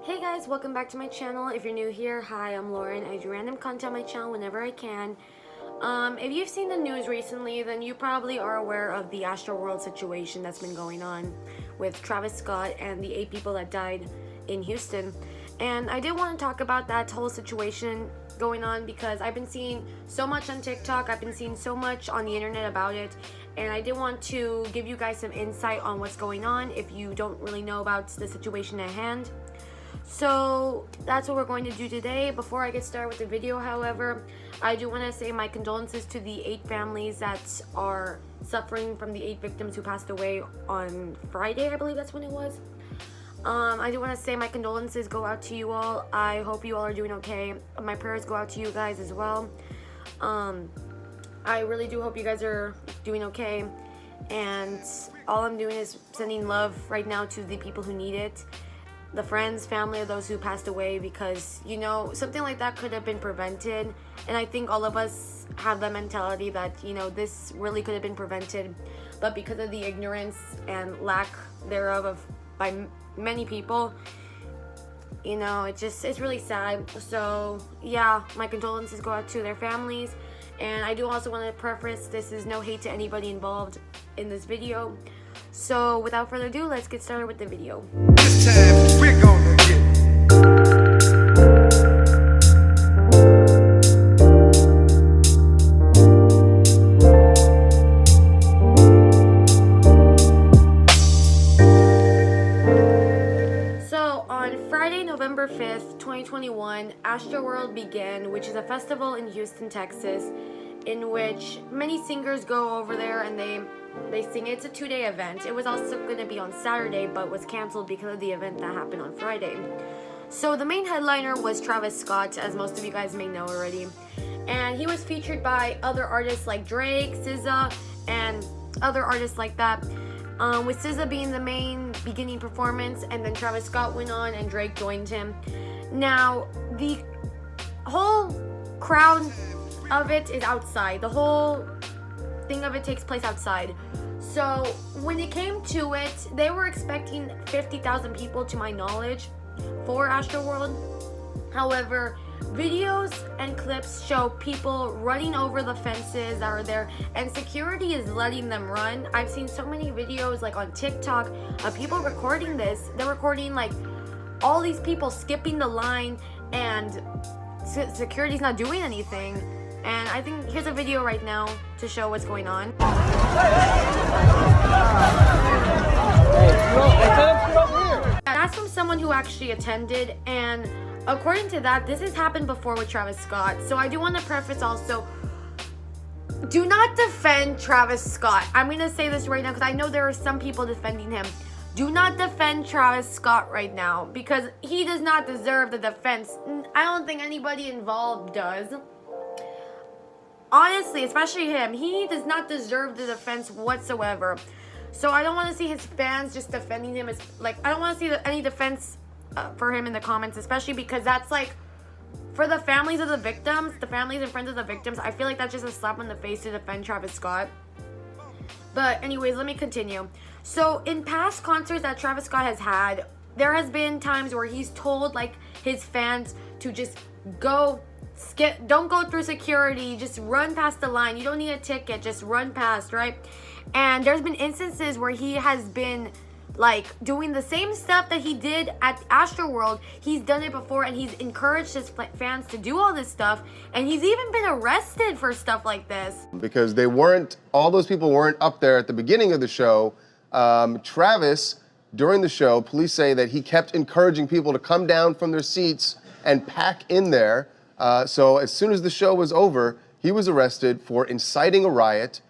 Hey guys, welcome back to my channel. If you're new here, hi, I'm Lauren. I do random content on my channel whenever I can. If you've seen the news recently, then you probably are aware of the Astroworld situation that's been going on with Travis Scott and the 8 people that died in Houston. And I did want to talk about that whole situation going on because I've been seeing so much on TikTok, I've been seeing so much on the internet about it, and I did want to give you guys some insight on what's going on if you don't really know about the situation at hand. So that's what we're going to do today. Before I get started with the video, however, I do want to say my condolences to the 8 families that are suffering from the 8 victims who passed away on Friday, I believe that's when it was. I do want to say my condolences go out to you all. I hope you all are doing okay. My prayers go out to you guys as well. I really do hope you guys are doing okay. And all I'm doing is sending love right now to the people who need it. The friends, family of those who passed away, because, you know, something like that could have been prevented. And I think all of us have the mentality that, you know, this really could have been prevented. But because of the ignorance and lack thereof by many people, you know, it's really sad. So yeah, my condolences go out to their families. And I do also want to preface, this is no hate to anybody involved in this video. So without further ado, let's get started with the video. This time we're gonna get So on Friday, November 5th, 2021, Astroworld began, which is a festival in Houston, Texas, in which many singers go over there and they sing. It's a 2-day event. It was also going to be on Saturday, but was canceled because of the event that happened on Friday. So the main headliner was Travis Scott, as most of you guys may know already. And he was featured by other artists like Drake, SZA, and other artists like that. With SZA being the main beginning performance, and then Travis Scott went on and Drake joined him. Now, the whole crowd of it is outside. The whole thing of it takes place outside. So when it came to it, they were expecting 50,000 people, to my knowledge, for Astroworld. However, videos and clips show people running over the fences that are there, and security is letting them run. I've seen so many videos like on TikTok of people recording this. They're recording like all these people skipping the line, and security's not doing anything. And I think here's a video right now to show what's going on. That's from someone who actually attended, and according to that, this has happened before with Travis Scott. So I do want to preface also, do not defend Travis Scott. I'm going to say this right now because I know there are some people defending him. Do not defend Travis Scott right now because he does not deserve the defense. I don't think anybody involved does. Honestly, especially him, he does not deserve the defense whatsoever. So I don't want to see his fans just defending him. As like, I don't want to see any defense for him in the comments, especially because that's like, for the families of the victims, the families and friends of the victims, I feel like that's just a slap in the face to defend Travis Scott. But anyways, let me continue. So in past concerts that Travis Scott has had, there has been times where he's told like his fans to just go skip, don't go through security, just run past the line. You don't need a ticket, just run past, right? And there's been instances where he has been like doing the same stuff that he did at Astroworld. He's done it before, and he's encouraged his fans to do all this stuff, and he's even been arrested for stuff like this. Because they weren't, all those people weren't up there at the beginning of the show. Travis, during the show, police say that he kept encouraging people to come down from their seats and pack in there. So as soon as the show was over, he was arrested for inciting a riot,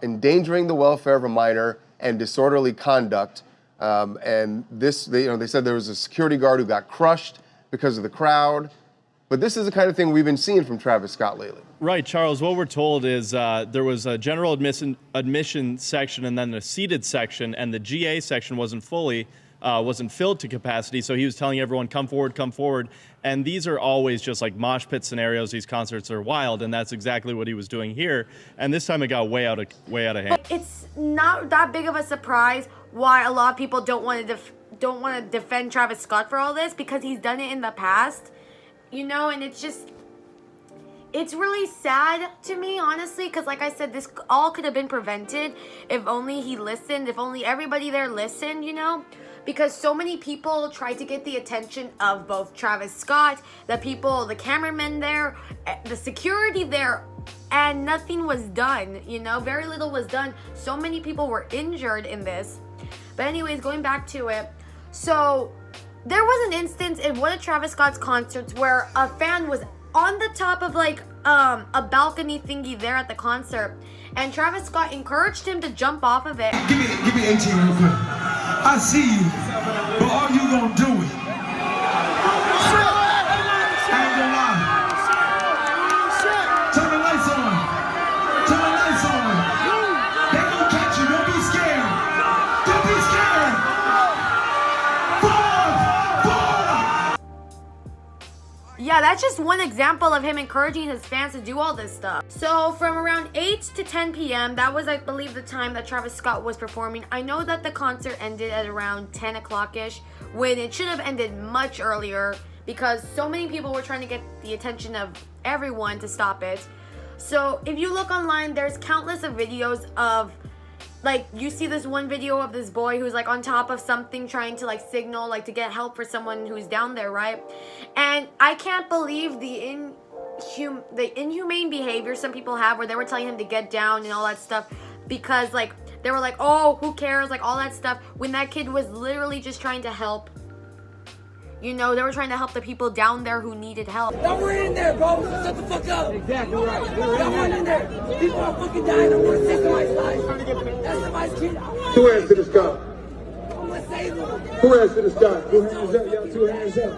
endangering the welfare of a minor, and disorderly conduct. And this, they said there was a security guard who got crushed because of the crowd. But this is the kind of thing we've been seeing from Travis Scott lately. Right, Charles. What we're told is there was a general admission section and then a seated section, and the GA section wasn't filled to capacity. So he was telling everyone, come forward, come forward. And these are always just like mosh pit scenarios. These concerts are wild, and that's exactly what he was doing here. And this time it got way out of hand. But it's not that big of a surprise why a lot of people don't want to don't want to defend Travis Scott for all this because he's done it in the past, you know, and it's really sad to me, honestly, because like I said, this all could have been prevented if only he listened, if only everybody there listened, you know, because so many people tried to get the attention of both Travis Scott, the people, the cameramen there, the security there, and nothing was done, you know, very little was done. So many people were injured in this. But anyways, going back to it, so there was an instance in one of Travis Scott's concerts where a fan was on the top of like a balcony thingy there at the concert, and Travis Scott encouraged him to jump off of it. Give me 18 real quick. I see you, but are you gonna do it? I ain't gonna lie. Turn the lights on. Turn the lights on. They gonna catch you. Don't be scared. Don't be scared. Yeah, that's just one example of him encouraging his fans to do all this stuff. So from around 8 to 10 p.m., that was, I believe, the time that Travis Scott was performing. I know that the concert ended at around 10 o'clock-ish, when it should have ended much earlier because so many people were trying to get the attention of everyone to stop it. So if you look online, there's countless of videos of, like, you see this one video of this boy who's like on top of something trying to like signal like to get help for someone who's down there, right? And I can't believe the inhumane behavior some people have where they were telling him to get down and all that stuff because like they were like, oh, who cares, like all that stuff, when that kid was literally just trying to help. You know, they were trying to help the people down there who needed help. Y'all were in there, bro. Shut the fuck up. Exactly right. Y'all weren't in there. People are fucking dying. I want to save somebody's life. That's somebody's kid. Two hands to the sky. I want to save them. Two hands to the sky. Two hands up, y'all. Two hands up.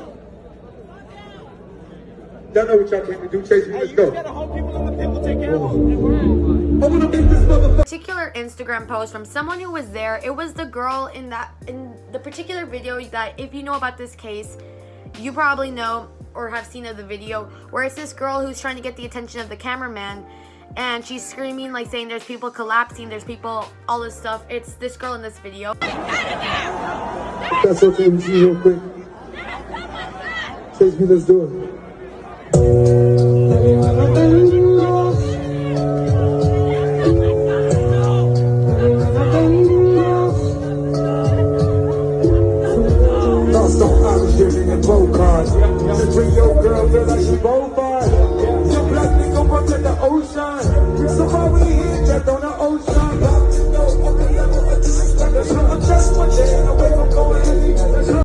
Y'all know what y'all came to do. Chase me. Let's go. I want to make this motherfucker. Particular Instagram post from someone who was there. It was the girl in the particular video that, if you know about this case, you probably know or have seen of the video, where it's this girl who's trying to get the attention of the cameraman, and she's screaming, like saying there's people collapsing, there's people, all this stuff. It's this girl in this video. That's okay with you real quick. Chase me. Let's do it.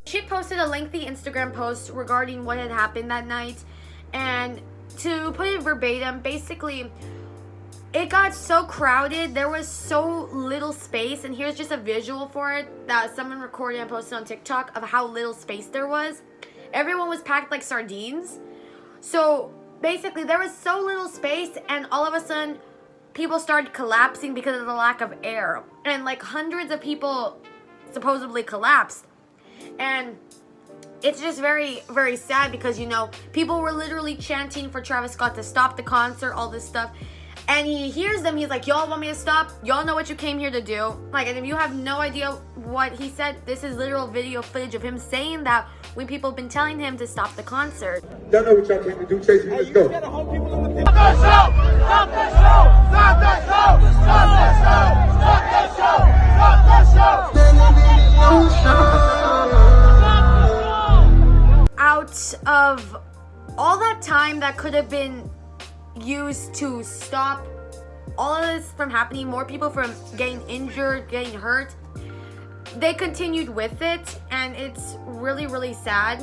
She posted a lengthy Instagram post regarding what had happened that night, and to put it verbatim, basically it got so crowded, there was so little space, and here's just a visual for it that someone recorded and posted on TikTok of how little space there was. Everyone was packed like sardines. So basically there was so little space, and all of a sudden people started collapsing because of the lack of air, and like hundreds of people supposedly collapsed. And it's just very, very sad because, you know, people were literally chanting for Travis Scott to stop the concert, all this stuff. And he hears them, he's like, y'all want me to stop? Y'all know what you came here to do. Like, and if you have no idea what he said, this is literal video footage of him saying that when people have been telling him to stop the concert. Y'all know what y'all came to do. Chase me. Let's go. Out of all that time that could have been used to stop all of this from happening, more people from getting injured, getting hurt, they continued with it, and it's really, really sad.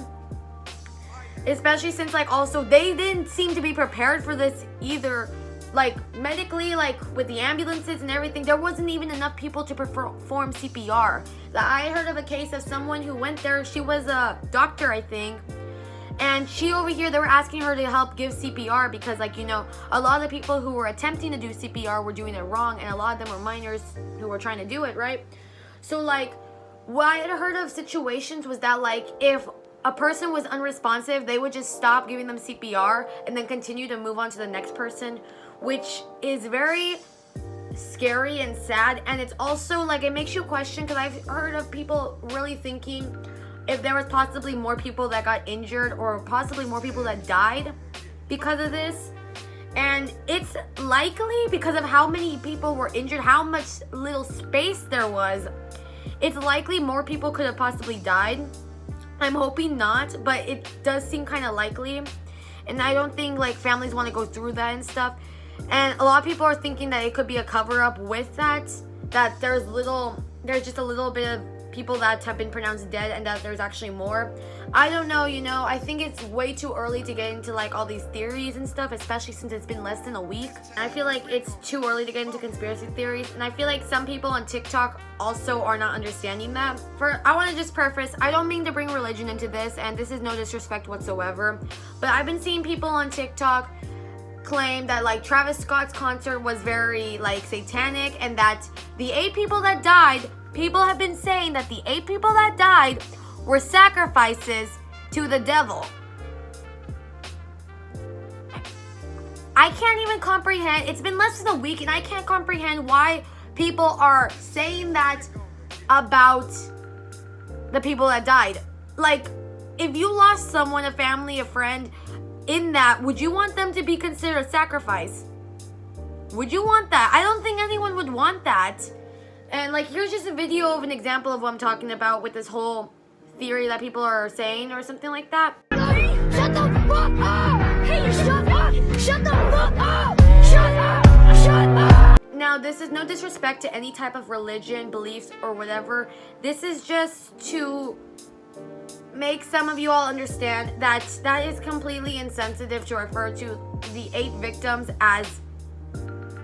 Especially since, like, also they didn't seem to be prepared for this either. Like, medically, like with the ambulances and everything, there wasn't even enough people to perform CPR. I heard of a case of someone who went there, she was a doctor, I think, and she over here, they were asking her to help give CPR because, like, you know, a lot of the people who were attempting to do CPR were doing it wrong, and a lot of them were minors who were trying to do it, right? So, like, what I had heard of situations was that, like, if a person was unresponsive, they would just stop giving them CPR and then continue to move on to the next person, which is very scary and sad. And it's also, like, it makes you question, because I've heard of people really thinking if there was possibly more people that got injured or possibly more people that died because of this. And it's likely because of how many people were injured, how much little space there was. It's likely more people could have possibly died. I'm hoping not, but it does seem kind of likely. And I don't think like families want to go through that and stuff. And a lot of people are thinking that it could be a cover-up with that there's just a little bit of people that have been pronounced dead and that there's actually more. I don't know, you know, I think it's way too early to get into like all these theories and stuff, especially since it's been less than a week. I feel like it's too early to get into conspiracy theories, and I feel like some people on TikTok also are not understanding that. I want to just preface, I don't mean to bring religion into this, and this is no disrespect whatsoever, but I've been seeing people on TikTok claim that like Travis Scott's concert was very like satanic, and that the 8 people that died, people have been saying that the 8 people that died were sacrifices to the devil. I can't even comprehend. It's been less than a week and I can't comprehend why people are saying that about the people that died. Like, if you lost someone, a family, a friend, in that, would you want them to be considered a sacrifice? Would you want that? I don't think anyone would want that. And like, here's just a video of an example of what I'm talking about with this whole theory that people are saying or something like that. Shut the fuck up! Hey, shut up! Shut the fuck up! Shut up! Shut up! Now, this is no disrespect to any type of religion, beliefs, or whatever. This is just to make some of you all understand that that is completely insensitive to refer to the 8 victims as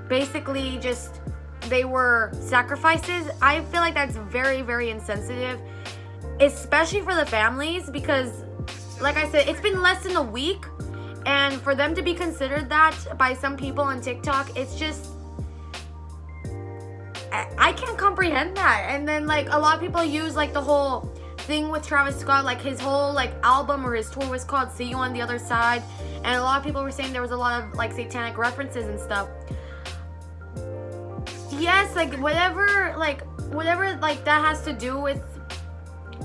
basically just they were sacrifices. I feel like that's very, very insensitive, especially for the families, because like I said, it's been less than a week, and for them to be considered that by some people on TikTok, it's just, I can't comprehend that. And then like a lot of people use like the whole thing with Travis Scott, like his whole like album or his tour was called See You on the Other Side, and a lot of people were saying there was a lot of like satanic references and stuff. Yes, like whatever like that has to do with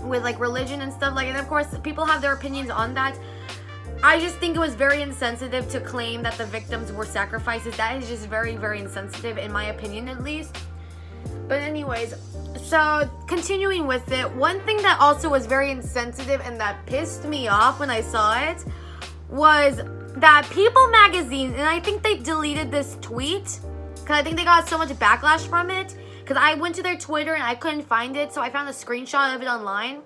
like religion and stuff, like, and of course people have their opinions on that. I just think it was very insensitive to claim that the victims were sacrifices. That is just very, very insensitive, in my opinion at least. But anyways, so continuing with it, one thing that also was very insensitive and that pissed me off when I saw it was that People magazine, and I think they deleted this tweet because I think they got so much backlash from it, because I went to their Twitter and I couldn't find it, so I found a screenshot of it online.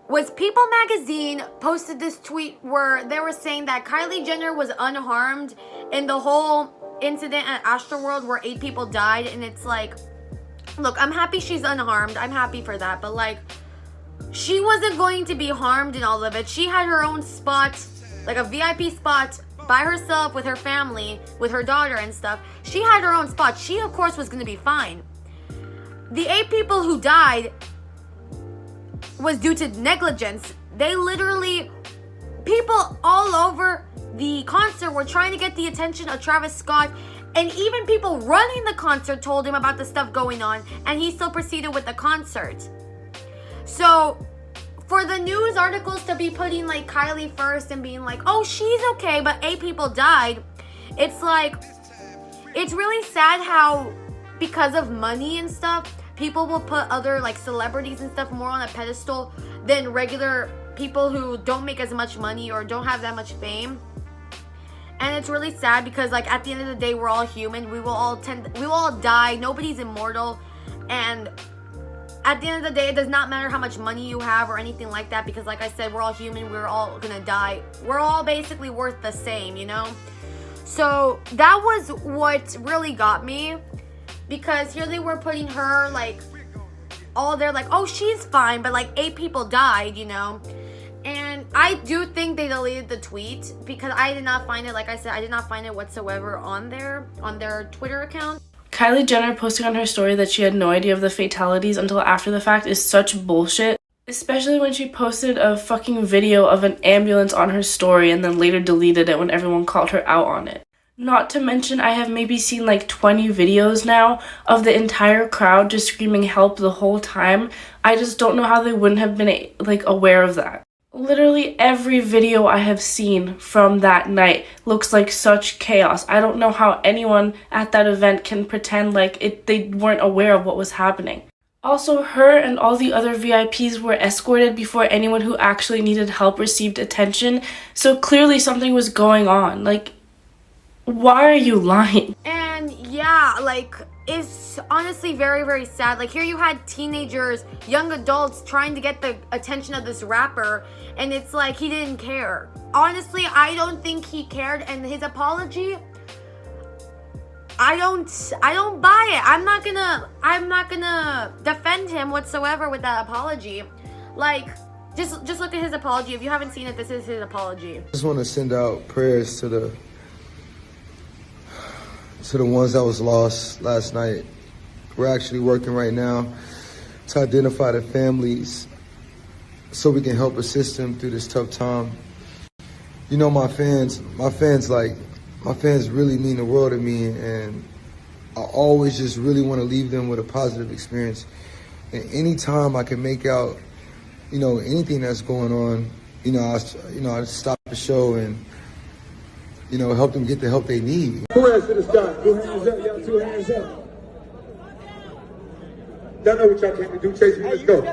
Was People magazine posted this tweet where they were saying that Kylie Jenner was unharmed in the whole incident at Astroworld where 8 people died, and it's like, look, I'm happy she's unharmed. I'm happy for that. But like, she wasn't going to be harmed in all of it. She had her own spot, like a VIP spot by herself with her family, with her daughter and stuff. She had her own spot. She, of course, was going to be fine. The 8 people who died was due to negligence. They literally, people all over the concert were trying to get the attention of Travis Scott, and even people running the concert told him about the stuff going on, and he still proceeded with the concert. So for the news articles to be putting like Kylie first and being like, oh, she's okay, but 8 people died, it's like, it's really sad how because of money and stuff, people will put other like celebrities and stuff more on a pedestal than regular people who don't make as much money or don't have that much fame. And it's really sad because like at the end of the day, we're all human. We will all die. Nobody's immortal. And at the end of the day, it does not matter how much money you have or anything like that, because like I said, we're all human. We're all gonna die. We're all basically worth the same, you know? So that was what really got me, because here they were putting her like all there like, oh, she's fine, but like 8 people died, you know? And I do think they deleted the tweet because I did not find it, like I said, I did not find it whatsoever on their Twitter account. Kylie Jenner posting on her story that she had no idea of the fatalities until after the fact is such bullshit. Especially when she posted a fucking video of an ambulance on her story and then later deleted it when everyone called her out on it. Not to mention, I have maybe seen like 20 videos now of the entire crowd just screaming help the whole time. I just don't know how they wouldn't have been like aware of that. Literally every video I have seen from that night looks like such chaos. I don't know how anyone at that event can pretend like they weren't aware of what was happening. Also, her and all the other VIPs were escorted before anyone who actually needed help received attention. So clearly something was going on. Like, why are you lying? And yeah, like, it's honestly very, very sad. Like, here you had teenagers, young adults trying to get the attention of this rapper, and it's like he didn't care. Honestly, I don't think he cared, and his apology, I don't buy it. I'm not gonna defend him whatsoever with that apology. Like, just look at his apology. If you haven't seen it, this is his apology. I just want to send out prayers to the ones that was lost last night. We're actually working right now to identify the families so we can help assist them through this tough time. You know, my fans really mean the world to me, and I always just really want to leave them with a positive experience. And anytime I can make out, you know, anything that's going on, I stop the show and, you know, help them get the help they need. Two hands to the sky. Two hands up, y'all. Two hands up. Y'all know what y'all came to do. Chase me. Let's go.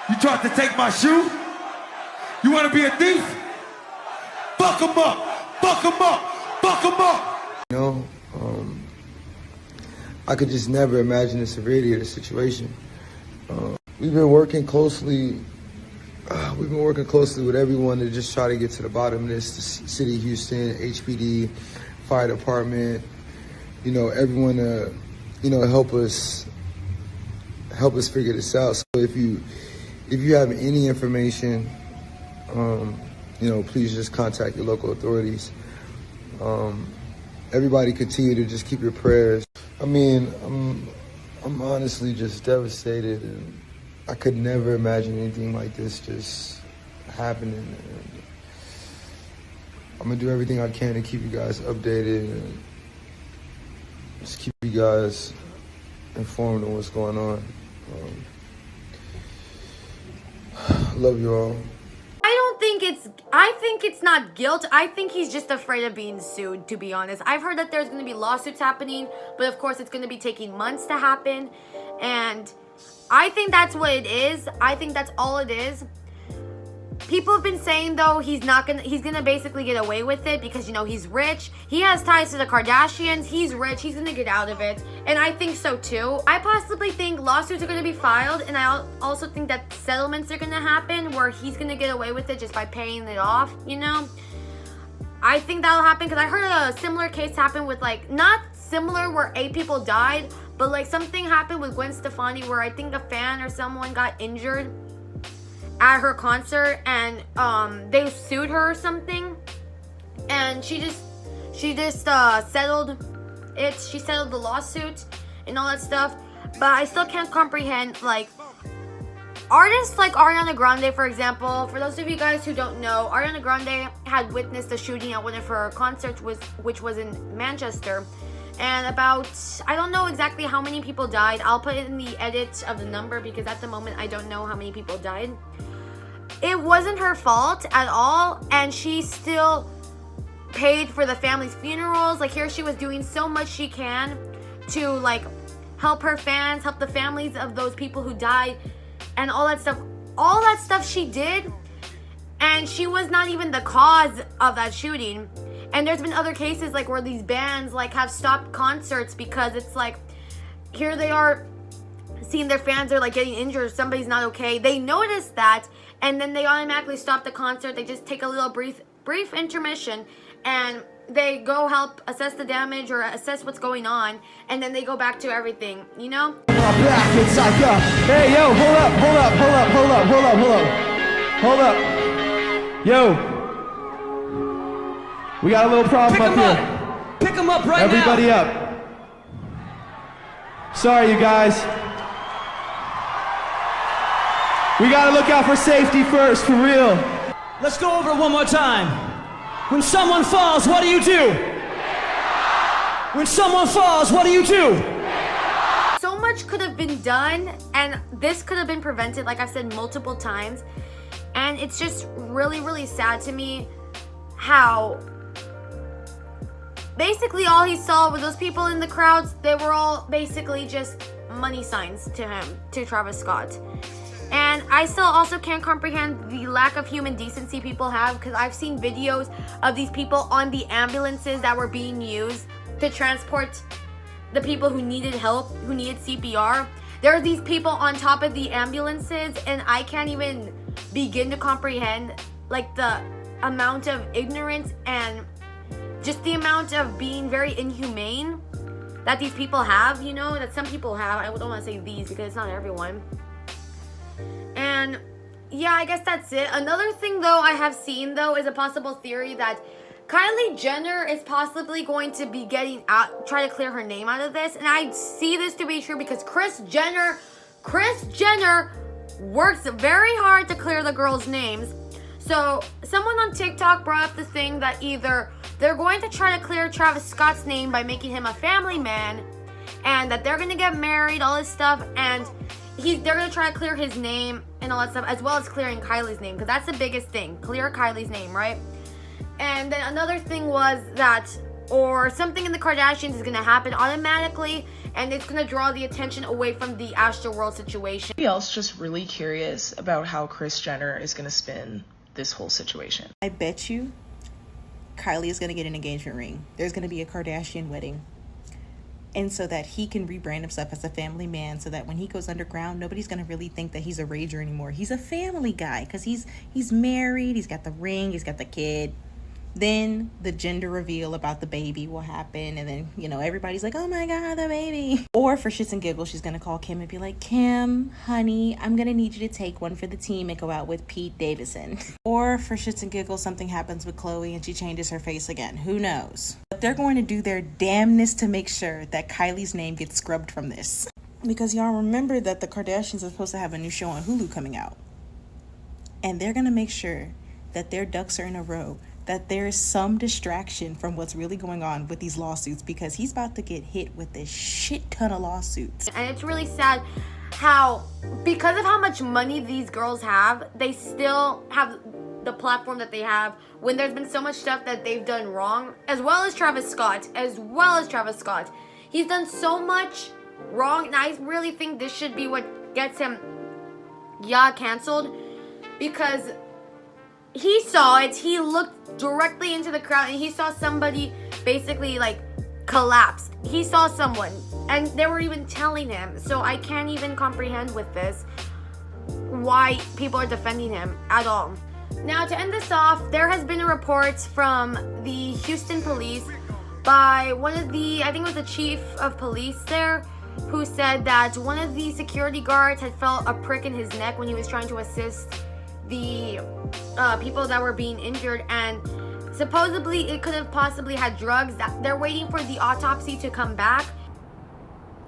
You tried to take my shoe? You want to be a thief? Fuck him up. Fuck him up. Fuck him up. You know, I could just never imagine the severity of the situation. We've been working closely with everyone to just try to get to the bottom of this. The City of Houston, HPD, Fire Department, you know, everyone to, you know, help us figure this out. So if you have any information, you know, please just contact your local authorities. Everybody continue to just keep your prayers. I mean, I'm honestly just devastated, and I could never imagine anything like this just happening. And I'm gonna do everything I can to keep you guys updated and just keep you guys informed on what's going on. Love you all. I think it's not guilt. I think he's just afraid of being sued, to be honest. I've heard that there's going to be lawsuits happening, but of course it's going to be taking months to happen. And I think that's what it is. I think that's all it is. People have been saying, though, he's gonna basically get away with it because, you know, he's rich. He has ties to the Kardashians. He's rich. He's gonna get out of it. And I think so, too. I possibly think lawsuits are gonna be filed, and I also think that settlements are gonna happen where he's gonna get away with it just by paying it off, you know? I think that'll happen because I heard a similar case happen with, like, not similar where 8 people died, but, like, something happened with Gwen Stefani where I think a fan or someone got injured at her concert, and they sued her or something, and she just settled it. She settled the lawsuit and all that stuff. But I still can't comprehend, like, artists like Ariana Grande, for example. For those of you guys who don't know, Ariana Grande had witnessed a shooting at one of her concerts, which was in Manchester. And about, I don't know exactly how many people died. I'll put it in the edit of the number because at the moment I don't know how many people died. It wasn't her fault at all, and she still paid for the family's funerals. Like, here she was doing so much she can to, like, help her fans, help the families of those people who died, and all that stuff. All that stuff she did, and she was not even the cause of that shooting. And there's been other cases, like, where these bands, like, have stopped concerts because it's like, here they are seeing their fans are, like, getting injured, somebody's not okay. They notice that, and then they automatically stop the concert. They just take a little brief intermission, and they go help assess the damage or assess what's going on, and then they go back to everything, you know? Hey, yo, hold up. Yo, we got a little problem up here. Pick him up right Everybody now. up. Sorry, you guys. We gotta look out for safety first, for real. Let's go over it one more time. When someone falls, what do you do? When someone falls, what do you do? So much could have been done, and this could have been prevented, like I've said multiple times. And it's just really, really sad to me how basically all he saw were those people in the crowds. They were all basically just money signs to him, to Travis Scott. And I still also can't comprehend the lack of human decency people have, because I've seen videos of these people on the ambulances that were being used to transport the people who needed help, who needed CPR. There are these people on top of the ambulances, and I can't even begin to comprehend like the amount of ignorance and just the amount of being very inhumane that these people have, you know, that some people have. I don't want to say these because it's not everyone. And yeah, I guess that's it. Another thing though I have seen though is a possible theory that Kylie Jenner is possibly going to be getting out, try to clear her name out of this. And I see this to be true because Kris Jenner works very hard to clear the girls' names. So someone on TikTok brought up the thing that either they're going to try to clear Travis Scott's name by making him a family man, and that they're going to get married, all this stuff, and they're going to try to clear his name and all that stuff, as well as clearing Kylie's name, because that's the biggest thing, clear Kylie's name, right? And then another thing was that, or something in the Kardashians is going to happen automatically, and it's going to draw the attention away from the Astroworld situation. Anybody else just really curious about how Kris Jenner is going to spin this whole situation? I bet you Kylie is going to get an engagement ring. There's going to be a Kardashian wedding. And so that he can rebrand himself as a family man, so that when he goes underground, nobody's going to really think that he's a rager anymore. He's a family guy because he's married, he's got the ring, he's got the kid. Then the gender reveal about the baby will happen, and then, you know, everybody's like, oh my god, the baby. Or for shits and giggles, she's gonna call Kim and be like, Kim, honey, I'm gonna need you to take one for the team and go out with Pete Davidson. Or for shits and giggles, something happens with Khloe and she changes her face again. Who knows? But they're going to do their damnness to make sure that Kylie's name gets scrubbed from this. Because y'all remember that the Kardashians are supposed to have a new show on Hulu coming out. And they're gonna make sure that their ducks are in a row, that there is some distraction from what's really going on with these lawsuits, because he's about to get hit with a shit ton of lawsuits. And it's really sad how, because of how much money these girls have, they still have the platform that they have when there's been so much stuff that they've done wrong, as well as Travis Scott. He's done so much wrong, and I really think this should be what gets him, canceled, because he saw it. He looked directly into the crowd and he saw somebody basically like collapse. He saw someone and they were even telling him. So I can't even comprehend with this why people are defending him at all. Now, to end this off, there has been a report from the Houston police by one of the, I think it was the chief of police there, who said that one of the security guards had felt a prick in his neck when he was trying to assist the people that were being injured, and supposedly it could have possibly had drugs. That they're waiting for the autopsy to come back.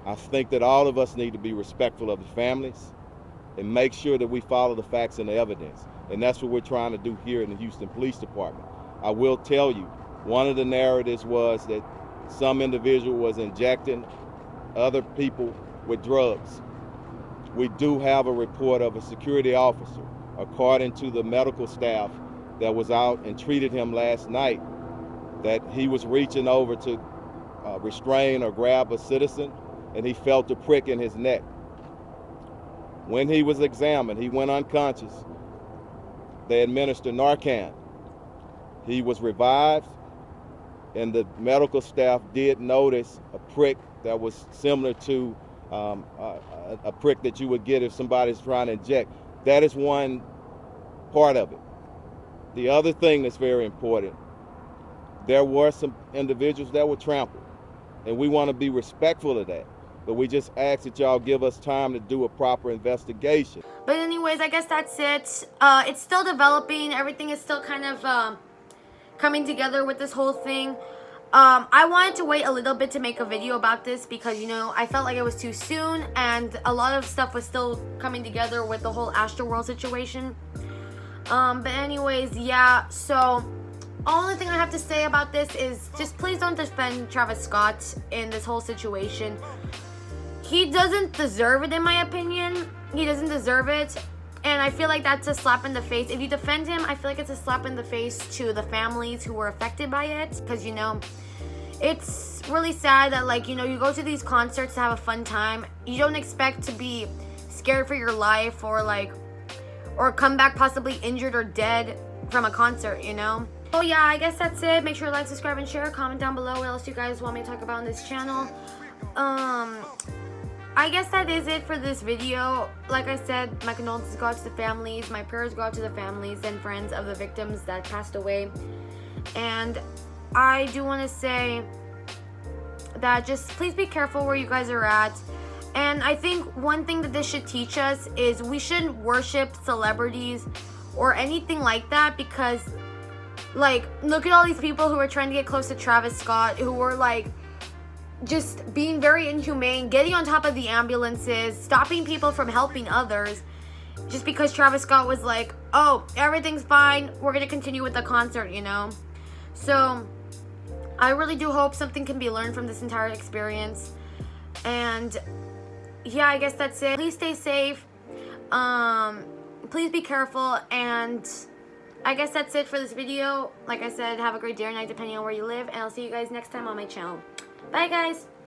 I think that all of us need to be respectful of the families and make sure that we follow the facts and the evidence, and that's what we're trying to do here in the Houston Police Department. I will tell you, one of the narratives was that some individual was injecting other people with drugs. We do have a report of a security officer, according to the medical staff that was out and treated him last night, that he was reaching over to restrain or grab a citizen, and he felt a prick in his neck. When he was examined, he went unconscious. They administered Narcan. He was revived, and the medical staff did notice a prick that was similar to a prick that you would get if somebody's trying to inject. That is one part of it. The other thing that's very important, there were some individuals that were trampled, and we want to be respectful of that, but we just ask that y'all give us time to do a proper investigation. But anyways, I guess that's it. It's still developing. Everything is still kind of coming together with this whole thing. I wanted to wait a little bit to make a video about this because, you know, I felt like it was too soon and a lot of stuff was still coming together with the whole Astroworld situation. But anyways, yeah, so only thing I have to say about this is just please don't defend Travis Scott in this whole situation. He doesn't deserve it, in my opinion. He doesn't deserve it. And I feel like that's a slap in the face. If you defend him, I feel like it's a slap in the face to the families who were affected by it. Because, you know, it's really sad that, like, you know, you go to these concerts to have a fun time. You don't expect to be scared for your life or, like, or come back possibly injured or dead from a concert, you know? So, yeah, I guess that's it. Make sure to like, subscribe, and share. Comment down below what else you guys want me to talk about on this channel. I guess that is it for this video. Like I said, my condolences go out to the families. My prayers go out to the families and friends of the victims that passed away. And I do want to say that just please be careful where you guys are at. And I think one thing that this should teach us is we shouldn't worship celebrities or anything like that, because, like, look at all these people who are trying to get close to Travis Scott, who were, like, just being very inhumane, getting on top of the ambulances, stopping people from helping others, just because Travis Scott was like, oh, everything's fine, we're gonna continue with the concert, you know? So I really do hope something can be learned from this entire experience. And yeah, I guess that's it. Please stay safe, please be careful, and I guess that's it for this video. Like I said, have a great day or night depending on where you live, and I'll see you guys next time on my channel. Bye, guys.